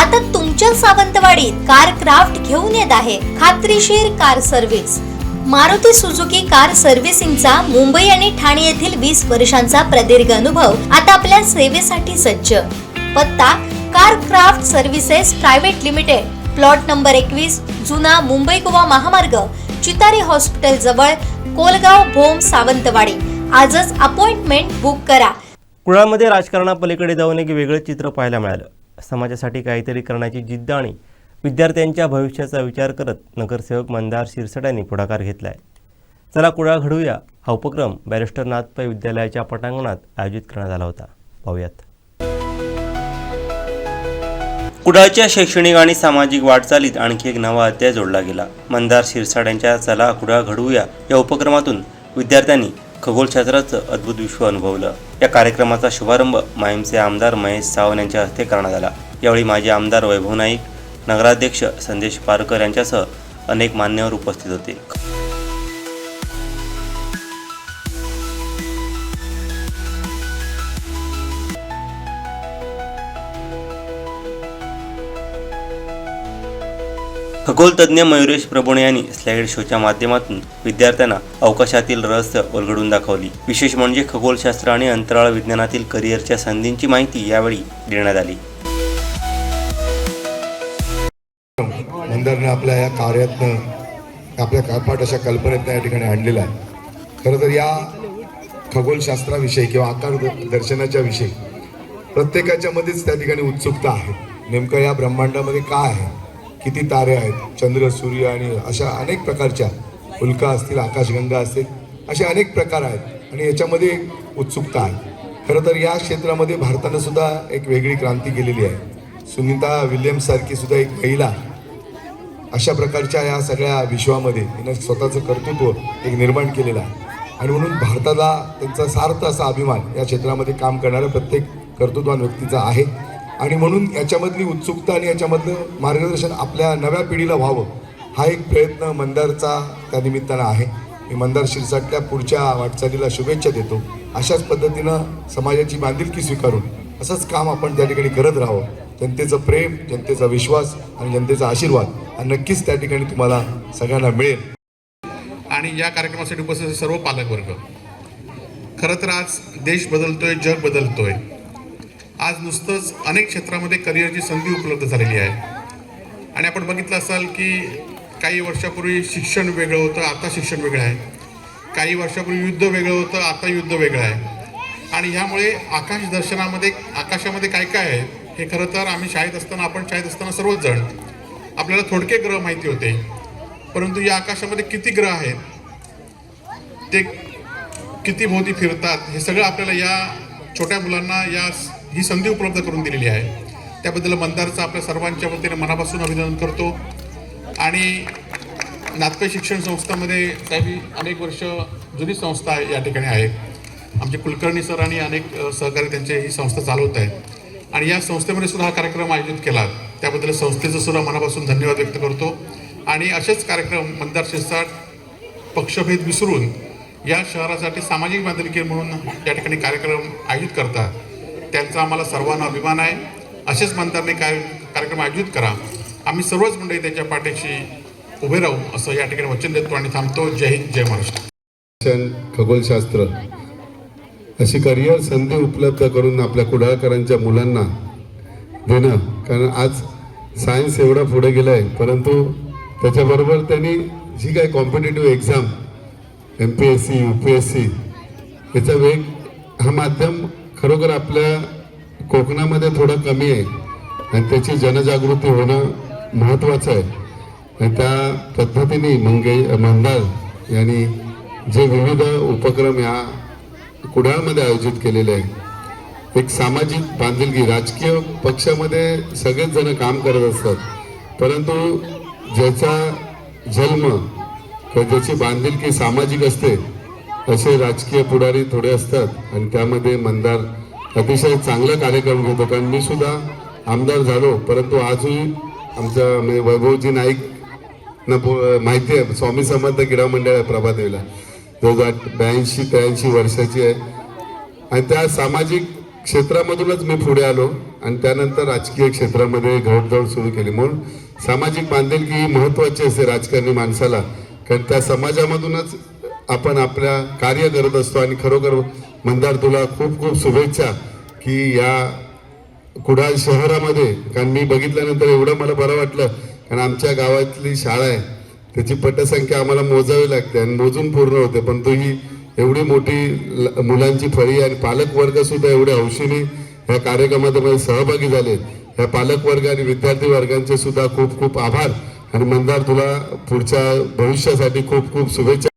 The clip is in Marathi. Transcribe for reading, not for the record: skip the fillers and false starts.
आता तुमच्या सावंतवाडीत कार क्राफ्ट घेऊन येत आहे खात्रीशीर car service. Maruti Suzuki car सर्व्हिसिंगचा मुंबई आणि ठाणे येथील 20 वर्षांचा प्रदीर्घ अनुभव आता आपल्या सेवेसाठी सज्ज। पत्ता car craft services private limited, plot number 21, जुना मुंबई गोवा महामार्ग, चितारी हॉस्पिटल जवळ, कोलगाव भोम, सावंतवाडी। आजच अपॉइंटमेंट बुक करा। कुडाळमध्ये राजकारणापलीकडे जाऊन एक वेगळं चित्र पाहायला मिळालं। समाजासाठी काहीतरी करण्याची जिद्द आणि विद्यार्थ्यांच्या भविष्याचा विचार करत नगरसेवक मंदार शिरसाट यांनी पुढाकार घेतलाय। चला कुडाळ घडवूया हा उपक्रम बॅरिस्टर नाथ पै विद्यालयाच्या पटांगणात आयोजित करण्यात आला होता। पाहूयात। कुडाळच्या शैक्षणिक आणि सामाजिक वाटचालीत आणखी एक नवा अध्याय जोडला गेला। मंदार शिरसाट यांच्या चला कुडाळ घडवूया या उपक्रमातून विद्यार्थ्यांनी खगोलशास्त्राचं अद्भुत विश्व अनुभवलं। या कार्यक्रमाचा शुभारंभ माहीमचे आमदार महेश सावंत यांच्या हस्ते करण्यात आला। यावेळी माजी आमदार वैभव नाईक, नगराध्यक्ष संदेश पारकर यांच्यासह अनेक मान्यवर उपस्थित होते। खगोलतज्ञ मयुरेश प्रभुणे यांनी स्लाइड शोच्या माध्यमातून विद्यार्थ्यांना अवकाशातील रहस्य उलगडून दाखवली। विशेष म्हणजे खगोलशास्त्र आणि अंतराळ विज्ञानातील करिअरच्या संधींची माहिती यावेळी देण्यात आली। मंदारने आपल्या या कार्यातनं आपल्या कापाट अशा कल्पनेत या ठिकाणी आणलेला आहे। खरं तर या खगोलशास्त्राविषयी किंवा आकार दर्शनाच्या विषयी प्रत्येकाच्या मध्येच त्या ठिकाणी उत्सुकता आहे। नेमकं या ब्रह्मांडामध्ये काय आहे, किती तारे आहेत, चंद्र, सूर्य आणि अशा अनेक प्रकारच्या उल्का असतील, आकाशगंगा असतील, असे अनेक प्रकार आहेत आणि याच्यामध्ये एक उत्सुकता आहे। खरं तर या क्षेत्रामध्ये भारतानं सुद्धा एक वेगळी क्रांती केलेली आहे। सुनीता विल्यम्स सारखी सुद्धा एक महिला अशा प्रकारच्या या सगळ्या विश्वामध्ये तिनं स्वतःचं कर्तृत्व एक निर्माण केलेलं आहे आणि म्हणून भारताला त्यांचा सार्थ असा अभिमान या क्षेत्रामध्ये काम करणाऱ्या प्रत्येक कर्तृत्ववान व्यक्तीचा आहे आणि म्हणून याच्यामधली उत्सुकता आणि याच्यामधलं मार्गदर्शन आपल्या नव्या पिढीला व्हावं हा एक प्रयत्न मंदारचा त्या निमित्तानं आहे। मी मंदार शिरसाटच्या पुढच्या वाटचालीला शुभेच्छा देतो। अशाच पद्धतीनं समाजाची बांधिलकी स्वीकारून असंच काम आपण त्या ठिकाणी करत राहावं। जनतेचं प्रेम, जनतेचा विश्वास आणि जनतेचा आशीर्वाद हा नक्कीच त्या ठिकाणी तुम्हाला सगळ्यांना मिळेल। आणि या कार्यक्रमासाठी उपस्थित सर्व पालकवर्ग, खरं तर आज देश बदलतोय, जग बदलतोय। आज नुसतंच अनेक क्षेत्रामध्ये करिअरची संधी उपलब्ध झालेली आहे आणि आपण बघितलं असाल की काही वर्षापूर्वी शिक्षण वेगळं होतं, आता शिक्षण वेगळं आहे। काही वर्षापूर्वी युद्ध वेगळं होतं, आता युद्ध वेगळं आहे। आणि ह्यामुळे आकाश दर्शनामध्ये आकाशामध्ये काय काय आहे हे खरं तर आपण शाळेत असताना सर्वच जण आपल्याला थोडके ग्रह माहिती होते, परंतु या आकाशामध्ये किती ग्रह आहेत, ते किती भोवती फिरतात, हे सगळं आपल्याला या छोट्या मुलांना ही संधी उपलब्ध करून दिलेली आहे। त्याबद्दल मंदारचं आपल्या सर्वांच्या वतीने मनापासून अभिनंदन करतो। आणि नाथपै शिक्षण संस्थामध्ये साहेब अनेक वर्ष जुनी संस्था या ठिकाणी आहे। आमचे कुलकर्णी सर आणि अनेक सहकारी त्यांचे ही संस्था चालवत आहेत आणि या संस्थेमध्ये सुद्धा हा कार्यक्रम आयोजित केला, त्याबद्दल संस्थेचं सुद्धा मनापासून धन्यवाद व्यक्त करतो। आणि असेच कार्यक्रम मंदार शिरसाट पक्षभेद विसरून या शहरासाठी सामाजिक बांधिलकी म्हणून या ठिकाणी कार्यक्रम आयोजित करतात, त्यांचा आम्हाला सर्वांना अभिमान आहे। असेच मंदारने कार्यक्रम आयोजित करा, आम्ही सर्वच मंडळी त्यांच्या पाठीशी उभे राहू असं या ठिकाणी वचन देतो आणि थांबतो। जय हिंद, जय महाराष्ट्र। खगोलशास्त्र अशी करिअर संधी उपलब्ध करून आपल्या कुडाळकरांच्या मुलांना देणं, कारण आज सायन्स एवढा पुढे गेला आहे, परंतु त्याच्याबरोबर त्यांनी जी काही कॉम्पिटेटिव्ह एक्झाम MPSC, UPSC याचा वेग हा माध्यम खरोखर आपल्या कोकणामध्ये थोडं कमी आहे आणि त्याची जनजागृती होणं महत्त्वाचं आहे। आणि त्या पद्धतीने मंदार यांनी जे विविध उपक्रम या कुडाळमध्ये आयोजित केलेले आहे, एक सामाजिक बांधिलकी, राजकीय पक्षामध्ये सगळेच जण काम करत असतात, परंतु ज्याचा जन्म ज्याची बांधिलकी सामाजिक असते असे राजकीय पुढारी थोडे असतात आणि त्यामध्ये मंदार अतिशय चांगला कार्यक्रम घेतो। कारण मी सुद्धा आमदार झालो, परंतु आजही आमच्या वैभवजी नाईक ना माहिती आहे, स्वामी समर्थ क्रीडा मंडळ प्रभादेवीला 82-83 वर्षाची आहे आणि त्या सामाजिक क्षेत्रामधूनच मी पुढे आलो आणि त्यानंतर राजकीय क्षेत्रामध्ये घोडदौड सुरू केली. म्हणून सामाजिक बांधिलकी ही महत्त्वाची असते राजकारणी माणसाला, कारण त्या समाजामधूनच आपण आपल्या कार्य करत असतो. आणि खरोखर मंदार तुला खूप खूप शुभेच्छा की या कुडाळ शहरामध्ये, कारण मी बघितल्यानंतर एवढं मला बरं वाटलं, कारण आमच्या गावातली शाळा आहे त्याची पटसंख्या आम्हाला मोजावी लागते आणि मोजून पूर्ण होते, पण तो ही एवढी मोठी मुलांची फळी आणि पालक वर्ग सुद्धा एवढ्या हौशीने या कार्यक्रमामध्ये सहभागी झाले. या पालक वर्ग आणि विद्यार्थी वर्गांचे सुद्धा खूप खूप आभार. आणि मंदार तुला पुढच्या भविष्यासाठी खूप खूप शुभेच्छा.